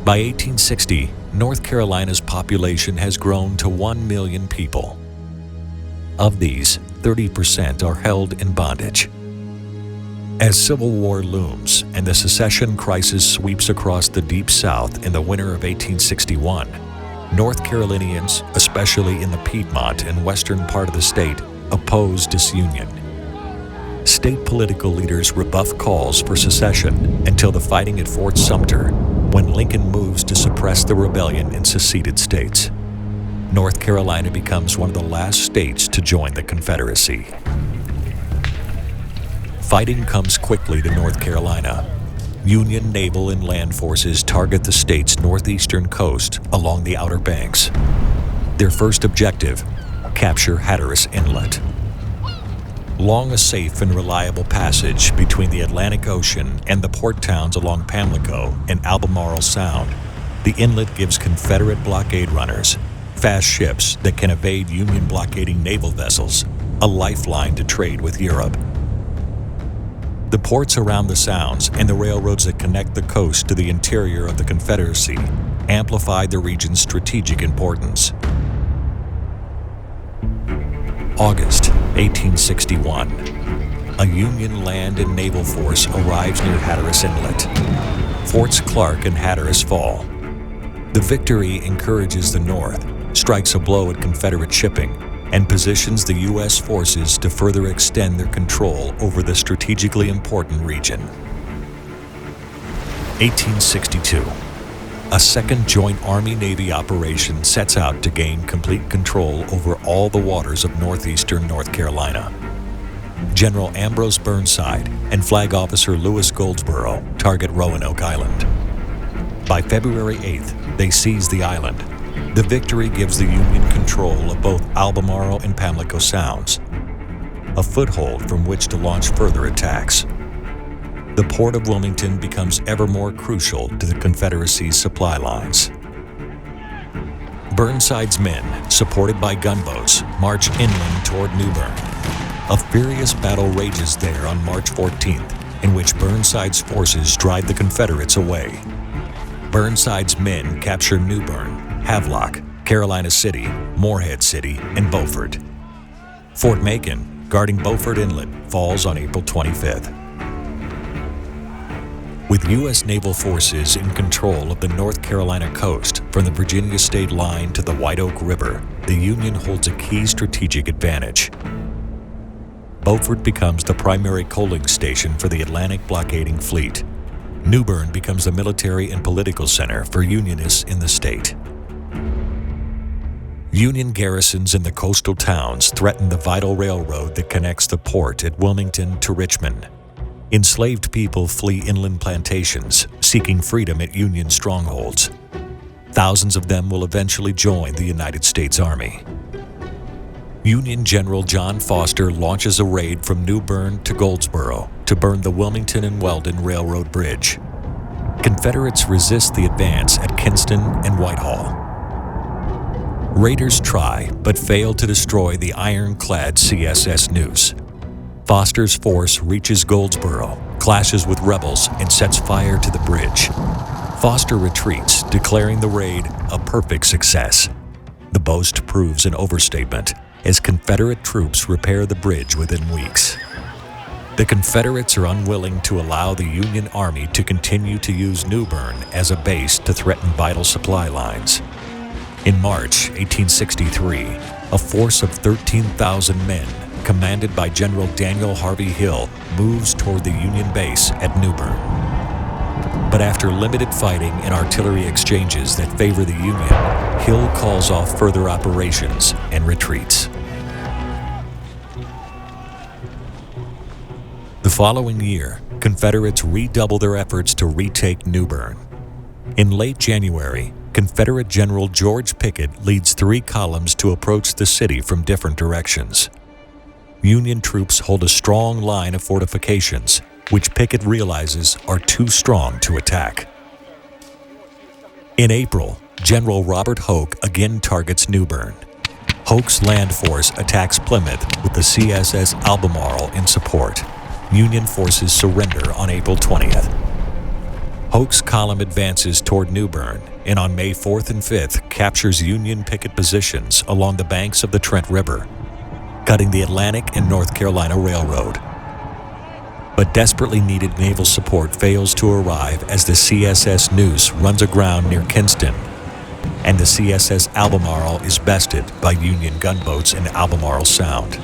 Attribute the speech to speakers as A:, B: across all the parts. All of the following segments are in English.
A: By 1860, North Carolina's population has grown to 1 million people. Of these, 30% are held in bondage. As Civil War looms and the secession crisis sweeps across the Deep South in the winter of 1861, North Carolinians, especially in the Piedmont and western part of the state, oppose disunion. State political leaders rebuff calls for secession until the fighting at Fort Sumter, when Lincoln moves to suppress the rebellion in seceded states. North Carolina becomes one of the last states to join the Confederacy. Fighting comes quickly to North Carolina. Union naval and land forces target the state's northeastern coast along the Outer Banks. Their first objective, capture Hatteras Inlet. Long a safe and reliable passage between the Atlantic Ocean and the port towns along Pamlico and Albemarle Sound, the inlet gives Confederate blockade runners, fast ships that can evade Union blockading naval vessels, a lifeline to trade with Europe. The ports around the Sounds and the railroads that connect the coast to the interior of the Confederacy amplified the region's strategic importance. August 1861. A Union land and naval force arrives near Hatteras Inlet. Forts Clark and Hatteras fall. The victory encourages the North, strikes a blow at Confederate shipping, and positions the U.S. forces to further extend their control over the strategically important region. 1862. A second joint Army-Navy operation sets out to gain complete control over all the waters of northeastern North Carolina. General Ambrose Burnside and Flag Officer Lewis Goldsboro target Roanoke Island. By February 8th, they seize the island. The victory gives the Union control of both Albemarle and Pamlico Sounds, a foothold from which to launch further attacks. The port of Wilmington becomes ever more crucial to the Confederacy's supply lines. Burnside's men, supported by gunboats, march inland toward New Bern. A furious battle rages there on March 14th, in which Burnside's forces drive the Confederates away. Burnside's men capture New Bern, Havelock, Carolina City, Morehead City, and Beaufort. Fort Macon, guarding Beaufort Inlet, falls on April 25th. With U.S. naval forces in control of the North Carolina coast from the Virginia state line to the White Oak River, the Union holds a key strategic advantage. Beaufort becomes the primary coaling station for the Atlantic blockading fleet. New Bern becomes the military and political center for Unionists in the state. Union garrisons in the coastal towns threaten the vital railroad that connects the port at Wilmington to Richmond. Enslaved people flee inland plantations, seeking freedom at Union strongholds. Thousands of them will eventually join the United States Army. Union General John Foster launches a raid from New Bern to Goldsboro to burn the Wilmington and Weldon Railroad Bridge. Confederates resist the advance at Kinston and Whitehall. Raiders try, but fail to destroy the ironclad CSS Neuse. Foster's force reaches Goldsboro, clashes with rebels, and sets fire to the bridge. Foster retreats, declaring the raid a perfect success. The boast proves an overstatement, as Confederate troops repair the bridge within weeks. The Confederates are unwilling to allow the Union Army to continue to use New Bern as a base to threaten vital supply lines. In March 1863, a force of 13,000 men, commanded by General Daniel Harvey Hill, moves toward the Union base at New Bern. But after limited fighting and artillery exchanges that favor the Union, Hill calls off further operations and retreats. The following year, Confederates redouble their efforts to retake New Bern. In late January, Confederate General George Pickett leads 3 columns to approach the city from different directions. Union troops hold a strong line of fortifications, which Pickett realizes are too strong to attack. In April, General Robert Hoke again targets New Bern. Hoke's land force attacks Plymouth with the CSS Albemarle in support. Union forces surrender on April 20th. Hoke's column advances toward New Bern and on May 4th and 5th captures Union picket positions along the banks of the Trent River, cutting the Atlantic and North Carolina Railroad. But desperately needed naval support fails to arrive as the CSS Noose runs aground near Kinston, and the CSS Albemarle is bested by Union gunboats in Albemarle Sound.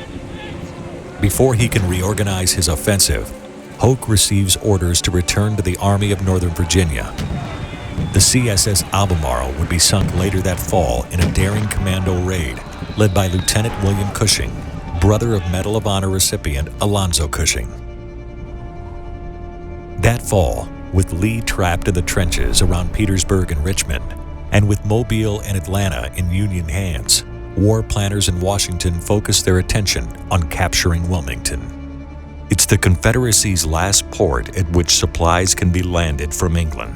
A: Before he can reorganize his offensive, Hoke receives orders to return to the Army of Northern Virginia. The CSS Albemarle would be sunk later that fall in a daring commando raid led by Lieutenant William Cushing, brother of Medal of Honor recipient Alonzo Cushing. That fall, with Lee trapped in the trenches around Petersburg and Richmond, and with Mobile and Atlanta in Union hands, war planners in Washington focused their attention on capturing Wilmington. It's the Confederacy's last port at which supplies can be landed from England.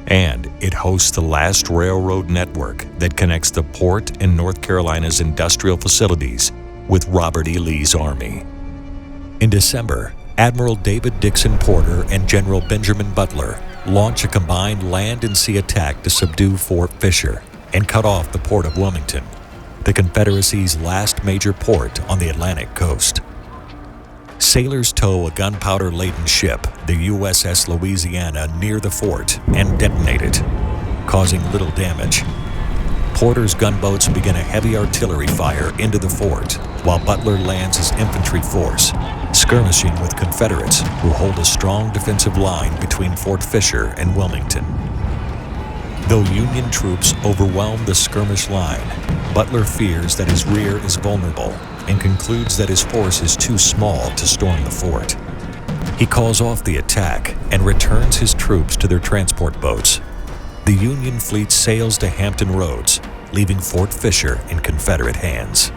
A: And it hosts the last railroad network that connects the port and North Carolina's industrial facilities with Robert E. Lee's army. In December, Admiral David Dixon Porter and General Benjamin Butler launch a combined land and sea attack to subdue Fort Fisher and cut off the port of Wilmington, the Confederacy's last major port on the Atlantic coast. Sailors tow a gunpowder-laden ship, the USS Louisiana, near the fort and detonate it, causing little damage. Porter's gunboats begin a heavy artillery fire into the fort, while Butler lands his infantry force, skirmishing with Confederates who hold a strong defensive line between Fort Fisher and Wilmington. Though Union troops overwhelm the skirmish line, Butler fears that his rear is vulnerable and concludes that his force is too small to storm the fort. He calls off the attack and returns his troops to their transport boats. The Union fleet sails to Hampton Roads, leaving Fort Fisher in Confederate hands.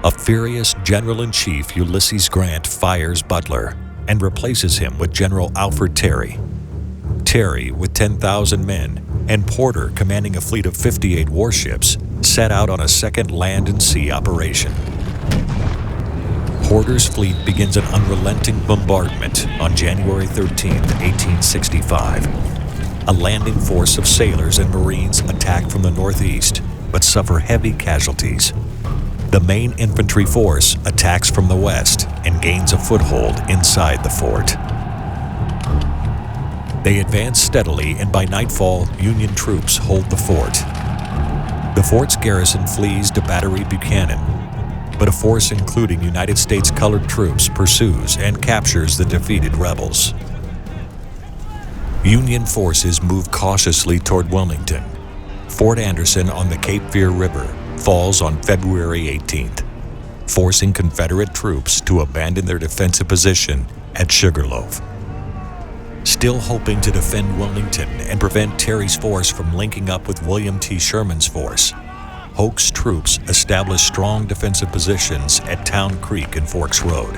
A: A furious General-in-Chief Ulysses Grant fires Butler and replaces him with General Alfred Terry. Terry, with 10,000 men, and Porter, commanding a fleet of 58 warships, set out on a second land and sea operation. Porter's fleet begins an unrelenting bombardment on January 13, 1865. A landing force of sailors and Marines attack from the northeast, but suffer heavy casualties. The main infantry force attacks from the west and gains a foothold inside the fort. They advance steadily, and by nightfall, Union troops hold the fort. The fort's garrison flees to Battery Buchanan, but a force including United States colored troops pursues and captures the defeated rebels. Union forces move cautiously toward Wilmington. Fort Anderson on the Cape Fear River falls on February 18th, forcing Confederate troops to abandon their defensive position at Sugarloaf. Still hoping to defend Wilmington and prevent Terry's force from linking up with William T. Sherman's force, Hoke's troops establish strong defensive positions at Town Creek and Forks Road.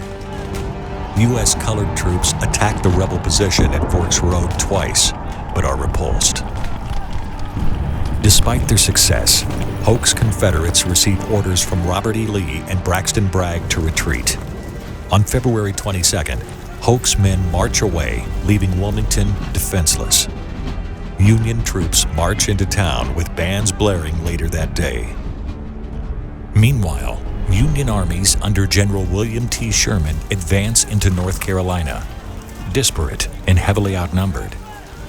A: U.S. colored troops attack the rebel position at Forks Road twice, but are repulsed. Despite their success, Hoke's Confederates receive orders from Robert E. Lee and Braxton Bragg to retreat. On February 22nd, Hoke's men march away, leaving Wilmington defenseless. Union troops march into town with bands blaring later that day. Meanwhile, Union armies under General William T. Sherman advance into North Carolina. Disparate and heavily outnumbered,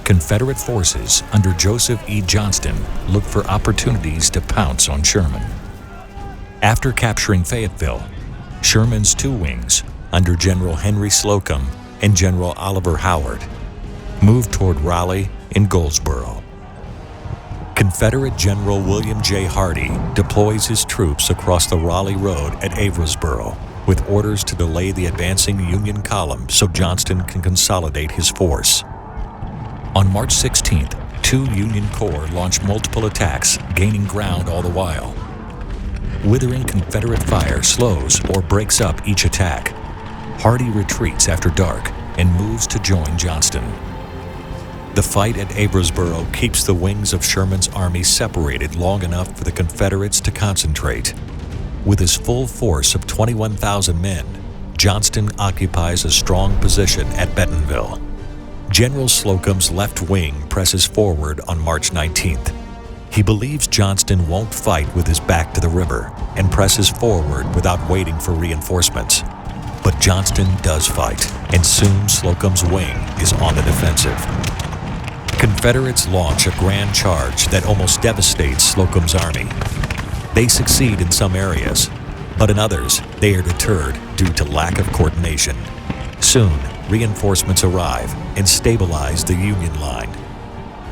A: Confederate forces under Joseph E. Johnston look for opportunities to pounce on Sherman. After capturing Fayetteville, Sherman's two wings, under General Henry Slocum and General Oliver Howard, moved toward Raleigh and Goldsboro. Confederate General William J. Hardee deploys his troops across the Raleigh Road at Averysboro with orders to delay the advancing Union column so Johnston can consolidate his force. On March 16th, two Union corps launch multiple attacks, gaining ground all the while. Withering Confederate fire slows or breaks up each attack. Hardee retreats after dark and moves to join Johnston. The fight at Averysboro keeps the wings of Sherman's army separated long enough for the Confederates to concentrate. With his full force of 21,000 men, Johnston occupies a strong position at Bentonville. General Slocum's left wing presses forward on March 19th. He believes Johnston won't fight with his back to the river and presses forward without waiting for reinforcements. But Johnston does fight, and soon Slocum's wing is on the defensive. Confederates launch a grand charge that almost devastates Slocum's army. They succeed in some areas, but in others, they are deterred due to lack of coordination. Soon, reinforcements arrive and stabilize the Union line.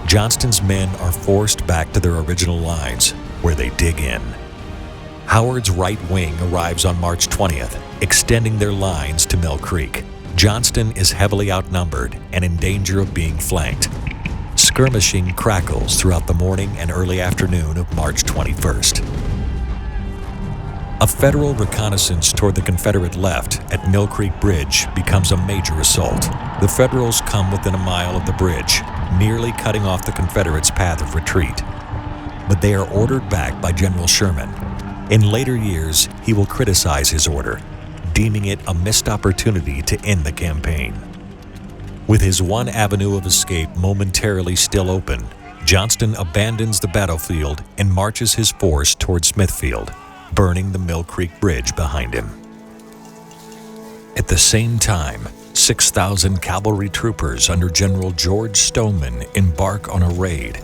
A: Johnston's men are forced back to their original lines, where they dig in. Howard's right wing arrives on March 20th, extending their lines to Mill Creek. Johnston is heavily outnumbered and in danger of being flanked. Skirmishing crackles throughout the morning and early afternoon of March 21st. A Federal reconnaissance toward the Confederate left at Mill Creek Bridge becomes a major assault. The Federals come within a mile of the bridge, nearly cutting off the Confederates' path of retreat. But they are ordered back by General Sherman. In later years, he will criticize his order, deeming it a missed opportunity to end the campaign. With his one avenue of escape momentarily still open, Johnston abandons the battlefield and marches his force toward Smithfield, burning the Mill Creek Bridge behind him. At the same time, 6,000 cavalry troopers under General George Stoneman embark on a raid.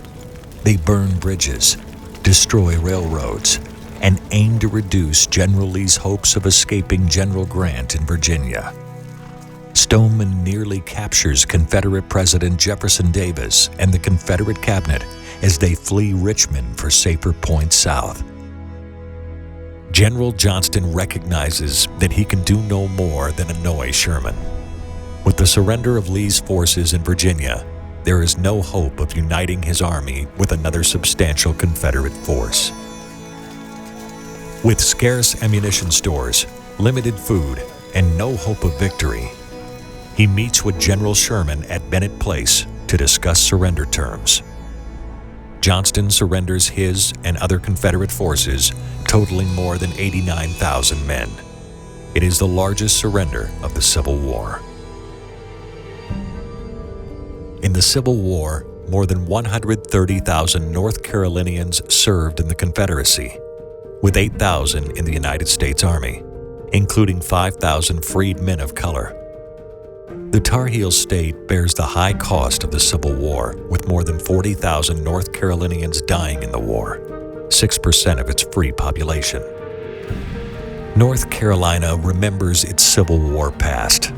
A: They burn bridges, destroy railroads, and aim to reduce General Lee's hopes of escaping General Grant in Virginia. Stoneman nearly captures Confederate President Jefferson Davis and the Confederate cabinet as they flee Richmond for safer points south. General Johnston recognizes that he can do no more than annoy Sherman. With the surrender of Lee's forces in Virginia, there is no hope of uniting his army with another substantial Confederate force. With scarce ammunition stores, limited food, and no hope of victory, he meets with General Sherman at Bennett Place to discuss surrender terms. Johnston surrenders his and other Confederate forces, totaling more than 89,000 men. It is the largest surrender of the Civil War. In the Civil War, more than 130,000 North Carolinians served in the Confederacy, with 8,000 in the United States Army, including 5,000 freed men of color. The Tar Heel state bears the high cost of the Civil War, with more than 40,000 North Carolinians dying in the war, 6% of its free population. North Carolina remembers its Civil War past,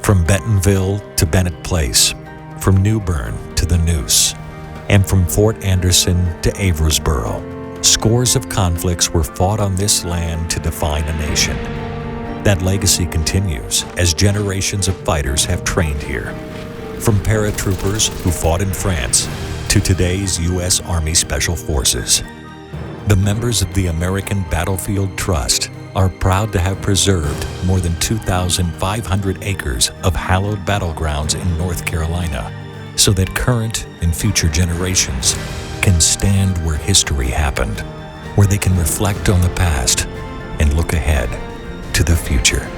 A: from Bentonville to Bennett Place, from New Bern to the Noose, and from Fort Anderson to Averysboro. Scores of conflicts were fought on this land to define a nation. That legacy continues as generations of fighters have trained here, from paratroopers who fought in France to today's U.S. Army Special Forces. The members of the American Battlefield Trust are proud to have preserved more than 2,500 acres of hallowed battlegrounds in North Carolina, so that current and future generations can stand where history happened, where they can reflect on the past and look ahead to the future.